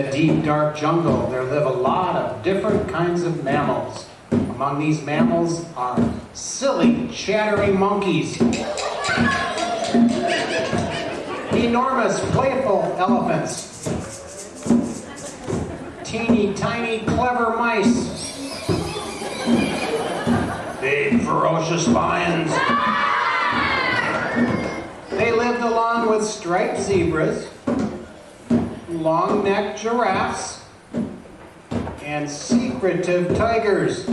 the deep, dark jungle, there live a lot of different kinds of mammals. Among these mammals are silly, chattering monkeys, enormous, playful elephants, teeny, tiny, clever mice, big, ferocious lions. They lived along with striped zebras, long-necked giraffes, and secretive tigers.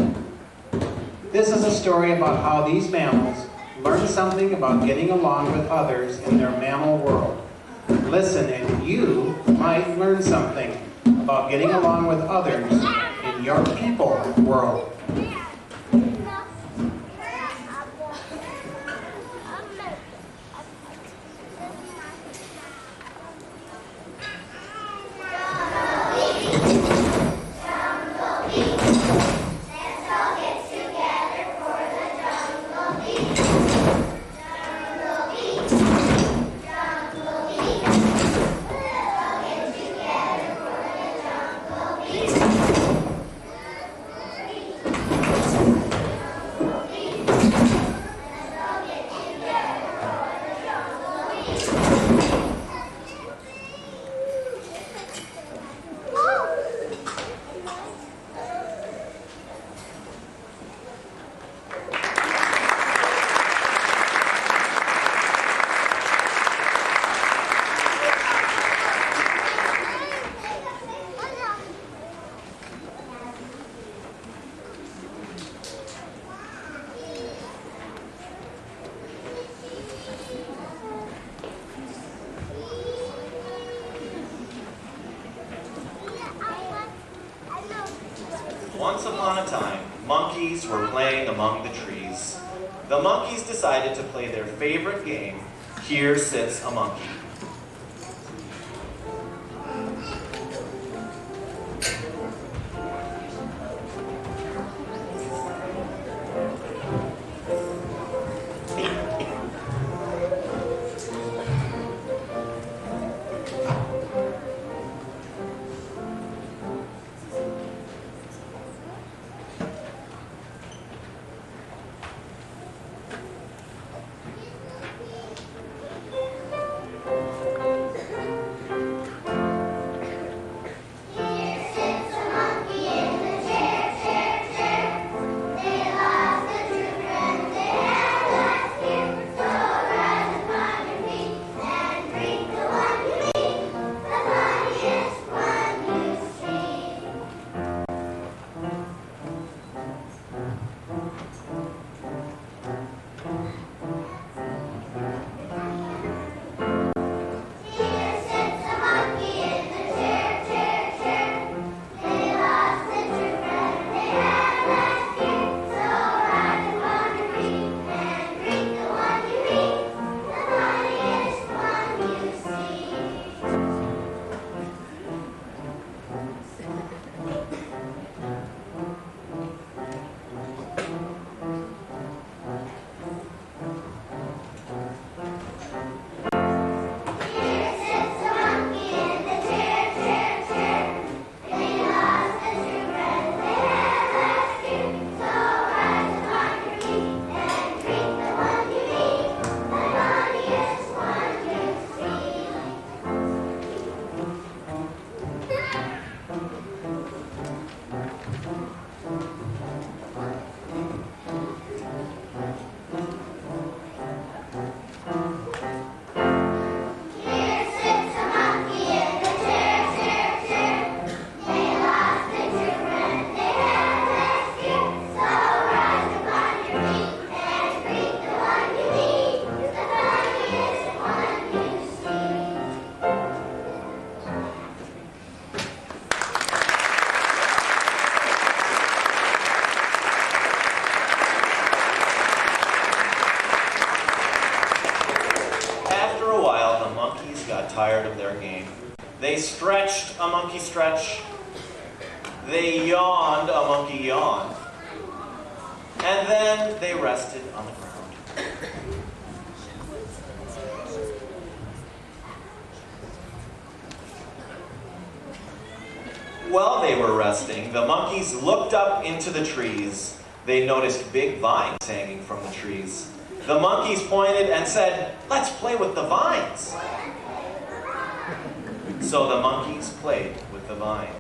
This is a story about how these mammals learn something about getting along with others in their mammal world. Listen, and you might learn something about getting along with others in your people world. Once upon a time, monkeys were playing among the trees. The monkeys decided to play their favorite game, Here Sits a Monkey. Tired of their game. They stretched a monkey stretch. They yawned a monkey yawn. And then they rested on the ground. While they were resting, the monkeys looked up into the trees. They noticed big vines hanging from the trees. The monkeys pointed and said, "Let's play with the vines." So the monkeys played with the vines.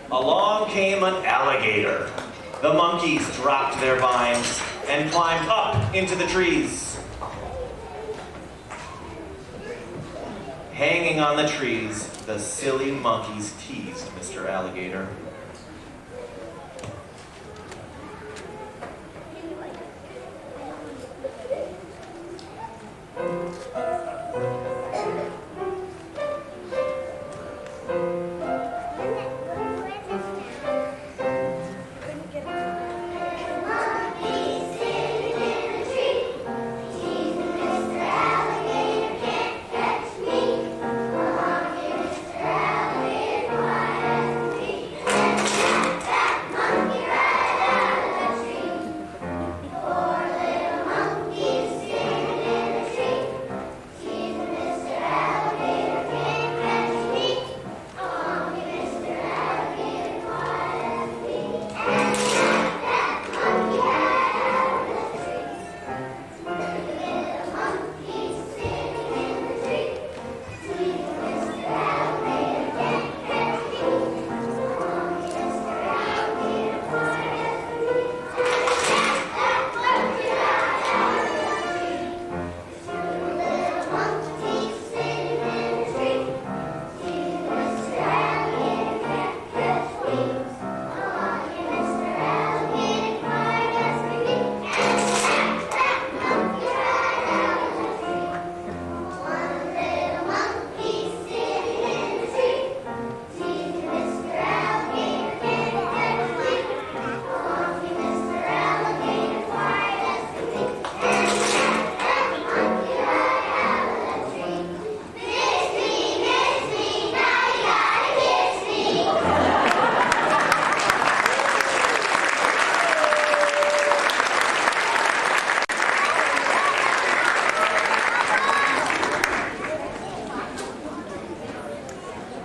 Along came an alligator. The monkeys dropped their vines and climbed up into the trees. Hanging on the trees, the silly monkeys teased Mr. Alligator.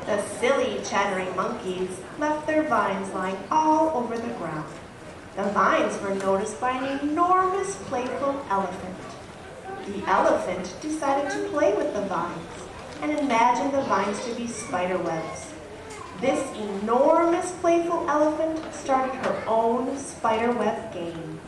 The silly, chattering monkeys left their vines lying all over the ground. The vines were noticed by an enormous, playful elephant. The elephant decided to play with the vines and imagined the vines to be spider webs. This enormous, playful elephant started her own spider web game.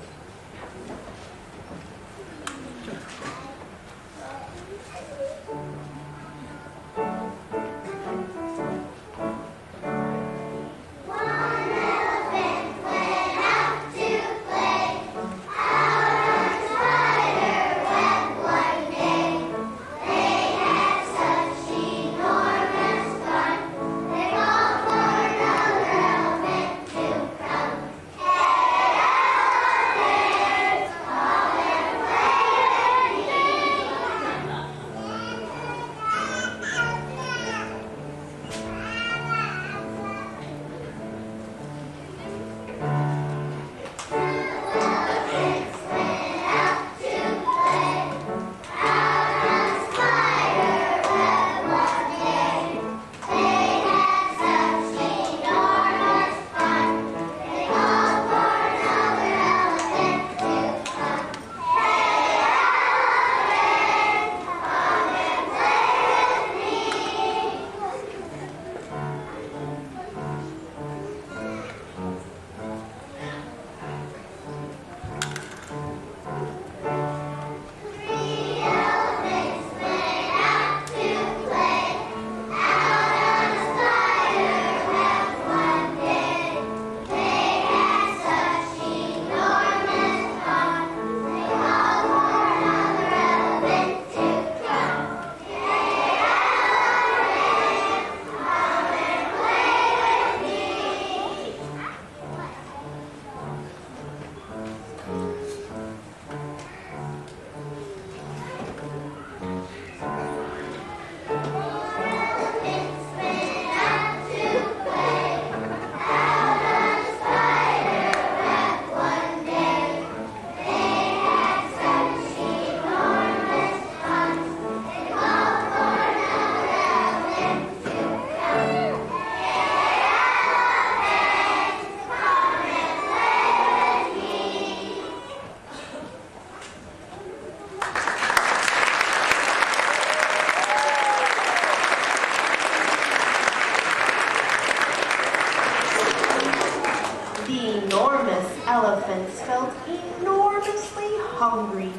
hungry.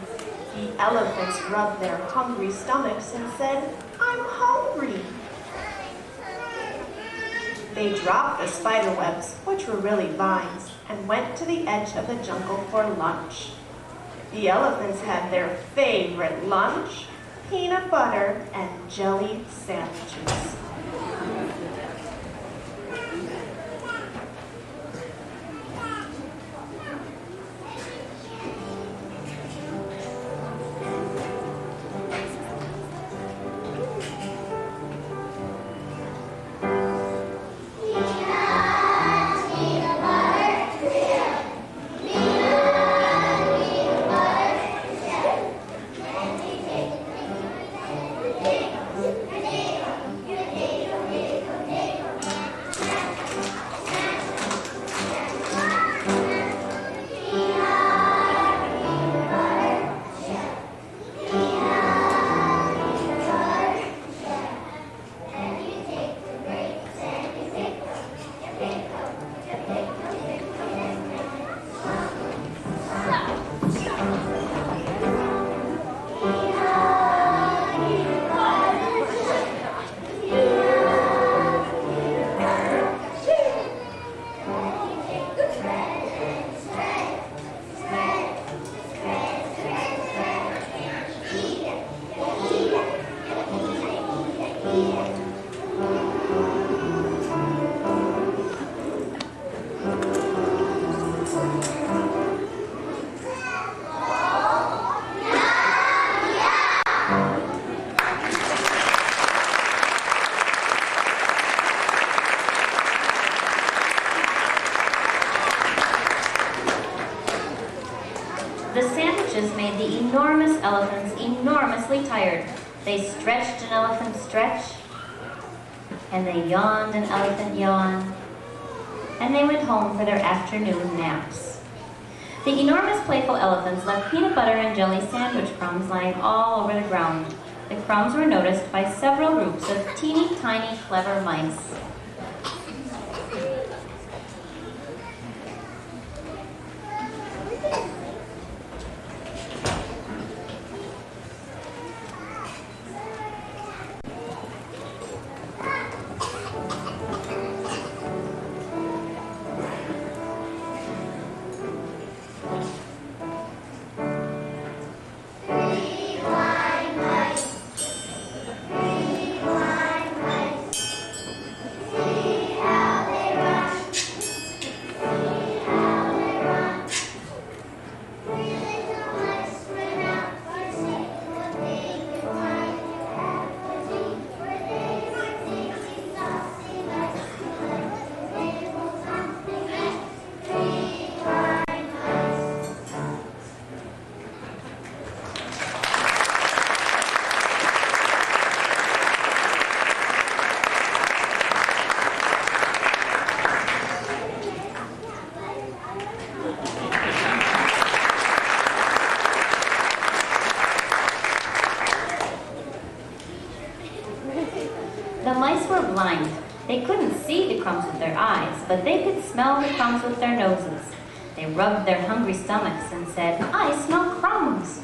The elephants rubbed their hungry stomachs and said, I'm hungry. They dropped the spider webs, which were really vines, and went to the edge of the jungle for lunch. The elephants had their favorite lunch, peanut butter and jelly sandwiches. The sandwiches made the enormous elephants enormously tired. They stretched an elephant stretch, and they yawned an elephant yawn, and they went home for their afternoon naps. The enormous playful elephants left peanut butter and jelly sandwich crumbs lying all over the ground. The crumbs were noticed by several groups of teeny tiny clever mice. The mice were blind. They couldn't see the crumbs with their eyes, but they could smell the crumbs with their noses. They rubbed their hungry stomachs and said, I smell crumbs.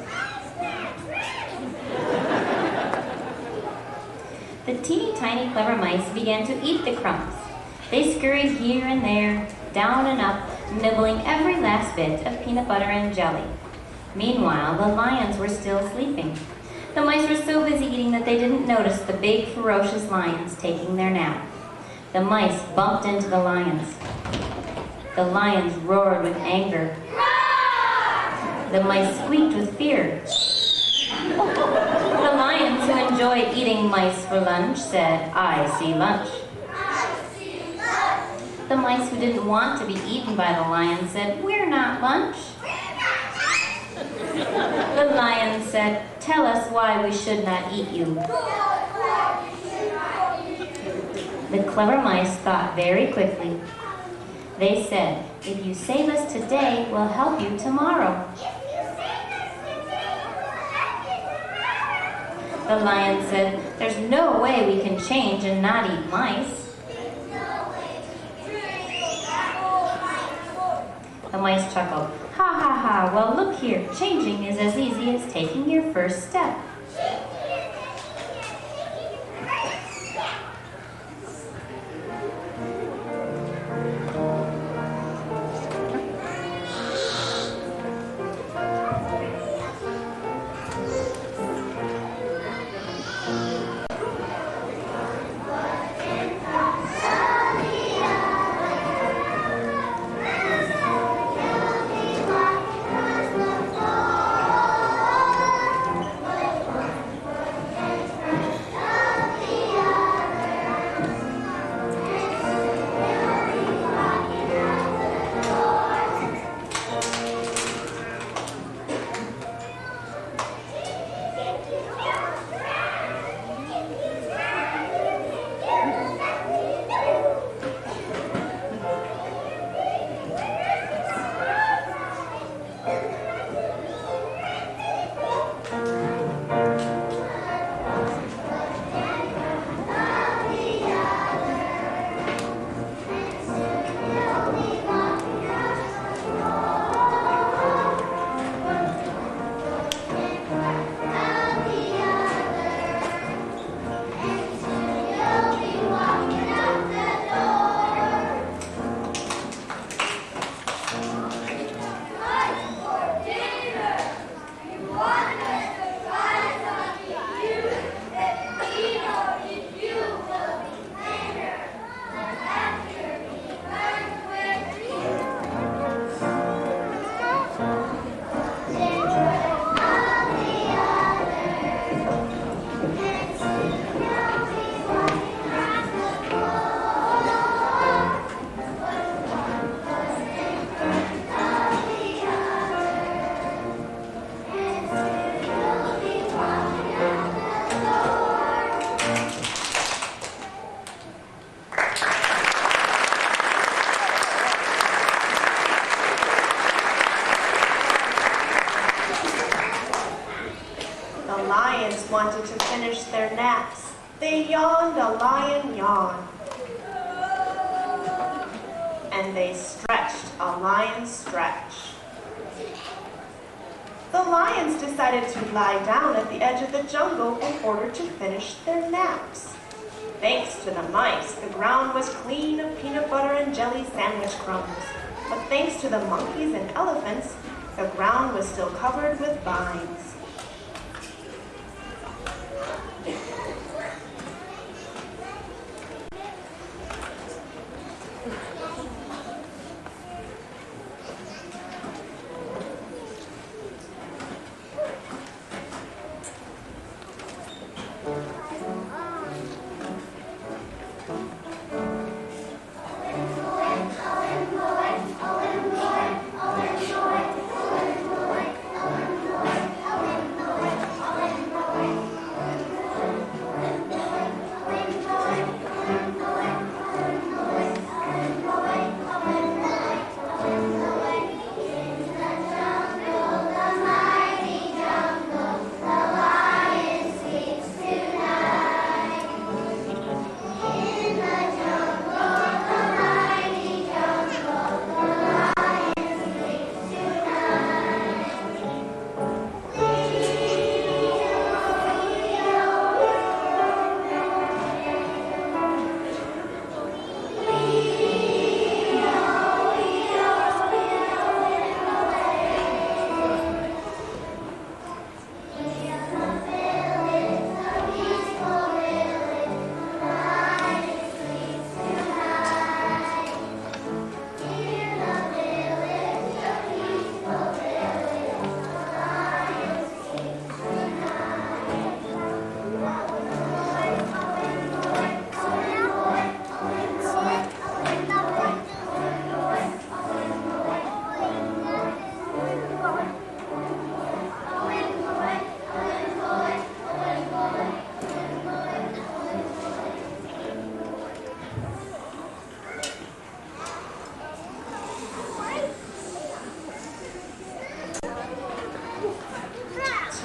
The teeny tiny clever mice began to eat the crumbs. They scurried here and there, down and up, nibbling every last bit of peanut butter and jelly. Meanwhile, the lions were still sleeping. The mice were so busy eating that they didn't notice the big, ferocious lions taking their nap. The mice bumped into the lions. The lions roared with anger. The mice squeaked with fear. The lions, who enjoyed eating mice for lunch, said, I see lunch. The mice who didn't want to be eaten by the lions said, we're not lunch. The lion said, tell us why we should not eat you. The clever mice thought very quickly. They said, if you save us today, we'll help you tomorrow. The lion said, there's no way we can change and not eat mice. The mice chuckled, ha ha ha. Ah, well, look here. Changing is as easy as taking your first step. Wanted to finish their naps. They yawned a lion yawn. And they stretched a lion stretch. The lions decided to lie down at the edge of the jungle in order to finish their naps. Thanks to the mice, the ground was clean of peanut butter and jelly sandwich crumbs. But thanks to the monkeys and elephants, the ground was still covered with vines.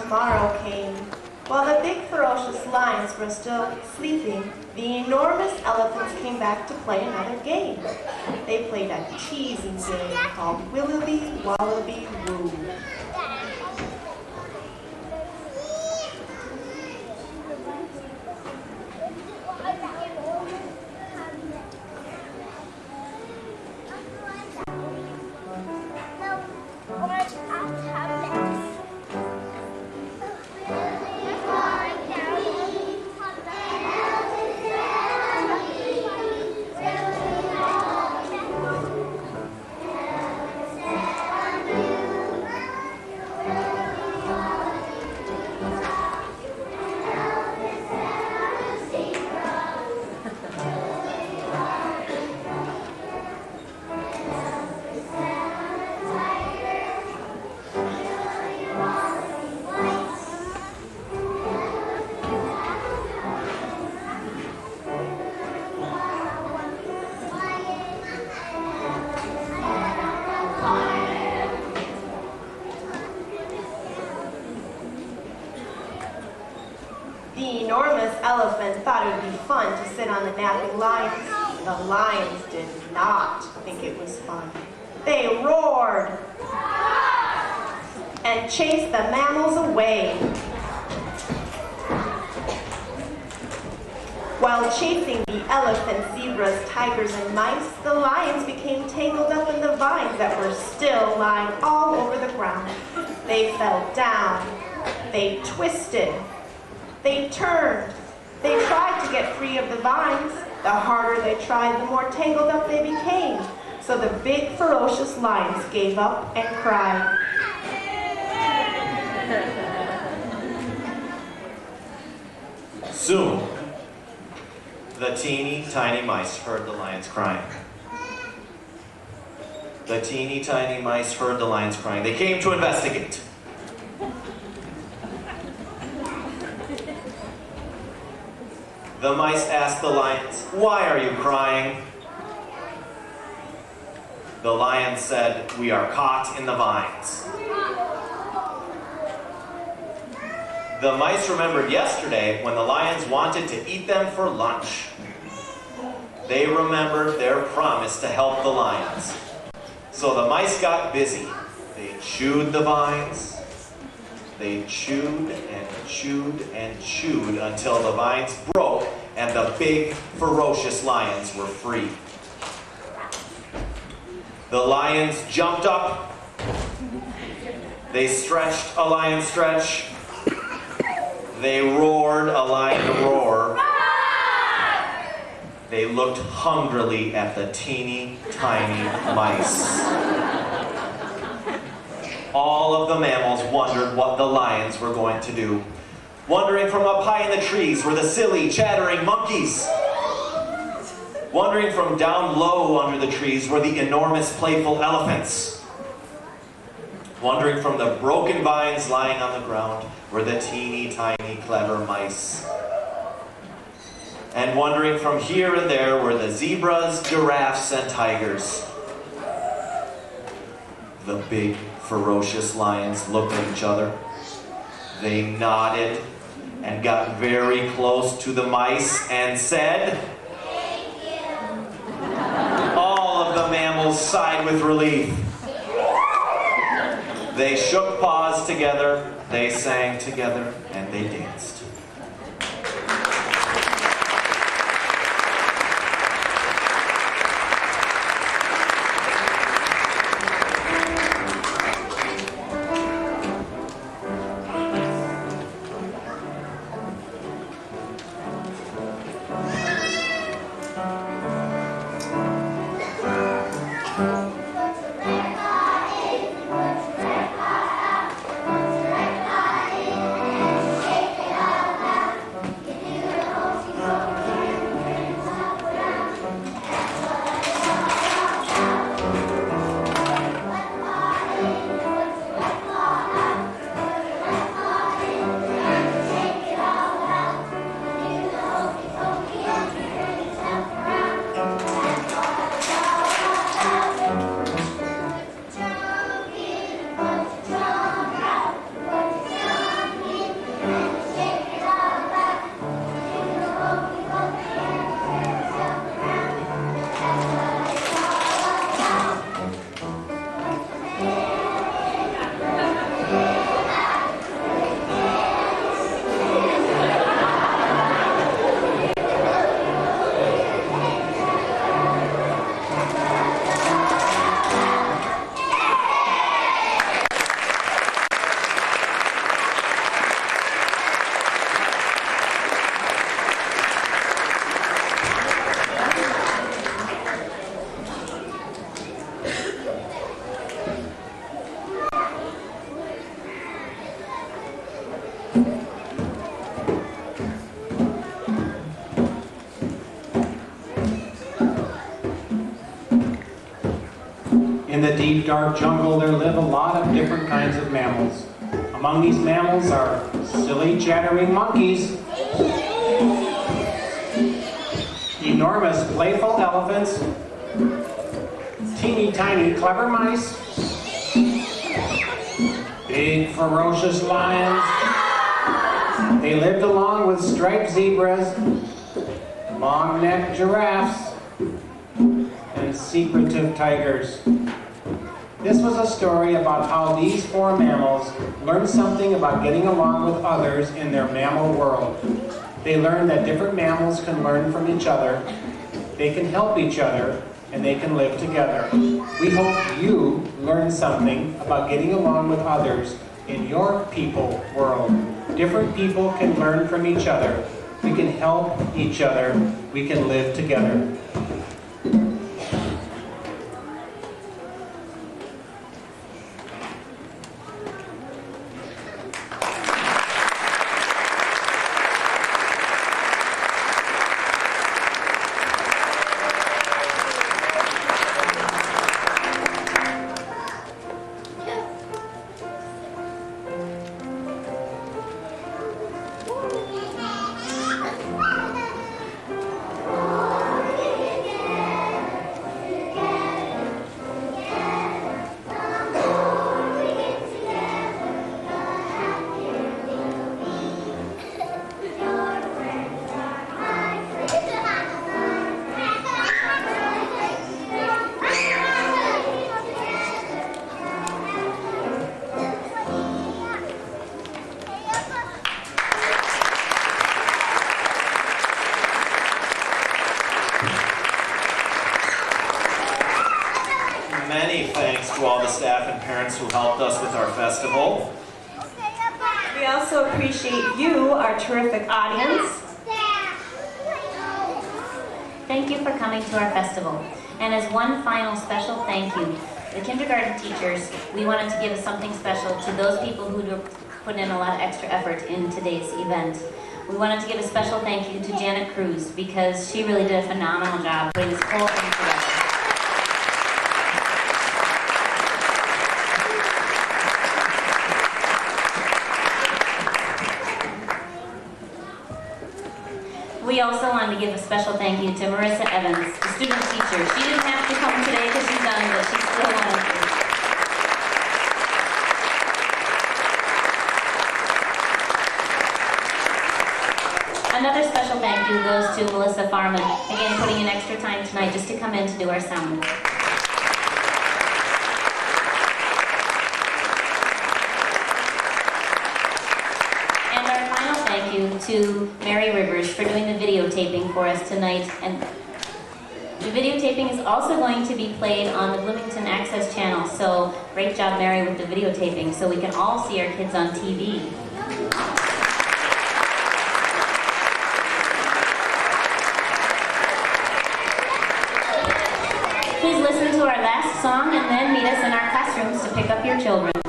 Tomorrow came. While the big ferocious lions were still sleeping, the enormous elephants came back to play another game. They played a teasing game called Willoughby Wallaby Woo. The enormous elephant thought it would be fun to sit on the napping lions. The lions did not think it was fun. They roared and chased the mammals away. While chasing the elephants, zebras, tigers, and mice, the lions became tangled up in the vines that were still lying all over the ground. They fell down. They twisted. They turned. They tried to get free of the vines. The harder they tried, the more tangled up they became. So the big, ferocious lions gave up and cried. Soon, the teeny tiny mice heard the lions crying. The teeny tiny mice heard the lions crying. They came to investigate. The mice asked the lions, "Why are you crying?" The lions said, "We are caught in the vines." The mice remembered yesterday when the lions wanted to eat them for lunch. They remembered their promise to help the lions. So the mice got busy. They chewed the vines. They chewed and chewed and chewed until the vines broke and the big, ferocious lions were free. The lions jumped up. They stretched a lion stretch. They roared a lion roar. They looked hungrily at the teeny tiny mice. All of the mammals wondered what the lions were going to do. Wondering from up high in the trees were the silly, chattering monkeys. Wondering from down low under the trees were the enormous, playful elephants. Wondering from the broken vines lying on the ground were the teeny tiny, clever mice. And wandering from here and there were the zebras, giraffes, and tigers. The big, ferocious lions looked at each other. They nodded and got very close to the mice and said, "Thank you." All of the mammals sighed with relief. They shook paws together, they sang together, and they danced. the deep, dark jungle, there live a lot of different kinds of mammals. Among these mammals are silly, chattering monkeys, enormous, playful elephants, teeny, tiny, clever mice, big, ferocious lions. They lived along with striped zebras, long-necked giraffes, and secretive tigers. This was a story about how these four mammals learned something about getting along with others in their mammal world. They learned that different mammals can learn from each other, they can help each other, and they can live together. We hope you learn something about getting along with others in your people world. Different people can learn from each other. We can help each other. We can live together. Many thanks to all the staff and parents who helped us with our festival. We also appreciate you, our terrific audience. Thank you for coming to our festival. And as one final special thank you, the kindergarten teachers, we wanted to give something special to those people who put in a lot of extra effort in today's event. We wanted to give a special thank you to Janet Cruz because she really did a phenomenal job putting this whole thing together. We also wanted to give a special thank you to Marissa Evans, the student teacher. She didn't have to come today because she's done, but she still wanted to. Another special thank you goes to Melissa Farman, again putting in extra time tonight just to come in to do our sound. Thank you to Mary Rivers for doing the videotaping for us tonight. And the videotaping is also going to be played on the Bloomington Access channel. So great job, Mary, with the videotaping so we can all see our kids on TV. Please listen to our last song and then meet us in our classrooms to pick up your children.